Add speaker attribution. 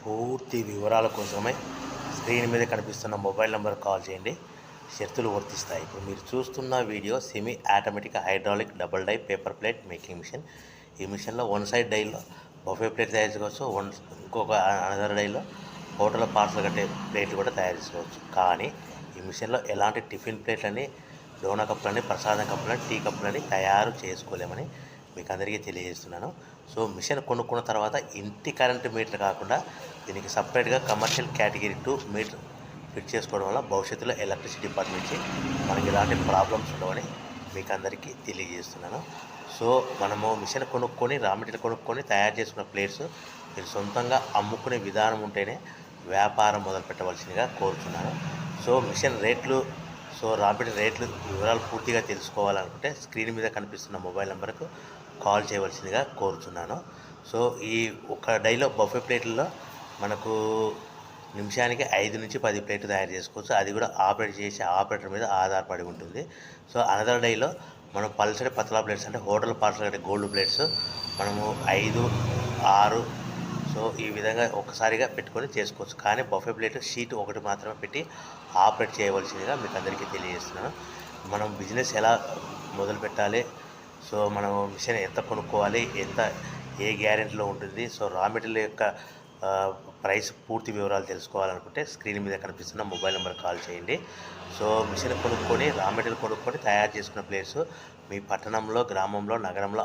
Speaker 1: పూర్తి వివరాల కోసమే స్క్రీన్ మీద కనిపిస్తున్న మొబైల్ నెంబర్ కాల్ చేయండి. షరతులు వర్తిస్తాయి. ఇప్పుడు మీరు చూస్తున్న video semi automatic hydraulic double die paper plate making machine. ఈ మిషన్లో వన్ సైడ్ డైలో బఫే ప్లేట్ తయారు చేసుకోవచ్చు. ఇంకొక అనదర్ డైలో హోటల్ పార్సల్ కట్టే ప్లేట్లు కూడా తయారు చేసుకోవచ్చు. కానీ ఈ మిషన్లో ఎలాంటి టిఫిన్ ప్లేట్లని, డోనా కప్పులని, ప్రసాదం కప్పులని, టీ కప్పులని తయారు చేసుకోలేమని మీకు అందరికీ తెలియజేస్తున్నాను. సో మిషన్ కొనుక్కున్న తర్వాత ఇంటి కరెంటు మీటర్ కాకుండా దీనికి సపరేట్గా కమర్షియల్ కేటగిరీ 2 మీటర్ ఫిట్ చేసుకోవడం వల్ల భవిష్యత్తులో ఎలక్ట్రిసిటీ డిపార్ట్మెంట్ నుంచి మనకి ఎలాంటి ప్రాబ్లమ్స్ ఉండవని మీకు అందరికీ తెలియజేస్తున్నాను. సో మనము మిషన్ కొనుక్కొని రా మెటీరియల్ కొనుక్కొని తయారు చేసుకున్న ప్లేట్స్ మీరు సొంతంగా అమ్ముకునే విధానం ఉంటేనే వ్యాపారం మొదలు పెట్టవలసిందిగా కోరుతున్నాను. సో మిషన్ రేట్లు, రా మెటీరియల్ రేట్లు వివరాలు పూర్తిగా తెలుసుకోవాలనుకుంటే స్క్రీన్ మీద కనిపిస్తున్న మొబైల్ నెంబర్కు కాల్ చేయవలసిందిగా కోరుతున్నాను. సో ఈ ఒక డైలో బఫే ప్లేట్లలో మనకు నిమిషానికి 5 నుంచి 10 ప్లేట్లు తయారు చేసుకోవచ్చు. అది కూడా ఆపరేట్ చేసే ఆపరేటర్ మీద ఆధారపడి ఉంటుంది. సో అనదర్ డైలో మనం పల్సటి పతలా ప్లేట్స్ అంటే హోటల్ పార్సల్ అంటే గోల్డ్ ప్లేట్స్ మనము 5, 6 సో ఈ విధంగా ఒక్కసారిగా పెట్టుకొని చేసుకోవచ్చు. కానీ బఫే ప్లేట్ షీట్ ఒకటి మాత్రమే పెట్టి ఆపరేట్ చేయవలసిందిగా మీకు అందరికీ తెలియజేస్తున్నాను. మనం బిజినెస్ ఎలా మొదలు పెట్టాలి, సో మనం మిషన్ ఎంత కొనుక్కోవాలి, ఏ గ్యారెంటీలో ఉంటుంది, సో రా మెటీరియల్ యొక్క ప్రైస్ పూర్తి వివరాలు తెలుసుకోవాలనుకుంటే స్క్రీన్ మీద కనిపిస్తున్న మొబైల్ నెంబర్ కాల్ చేయండి. సో మిషన్ కొనుక్కొని రా మెటీరియల్ కొనుక్కొని తయారు చేసుకున్న ప్లేస్ మీ పట్టణంలో, గ్రామంలో, నగరంలో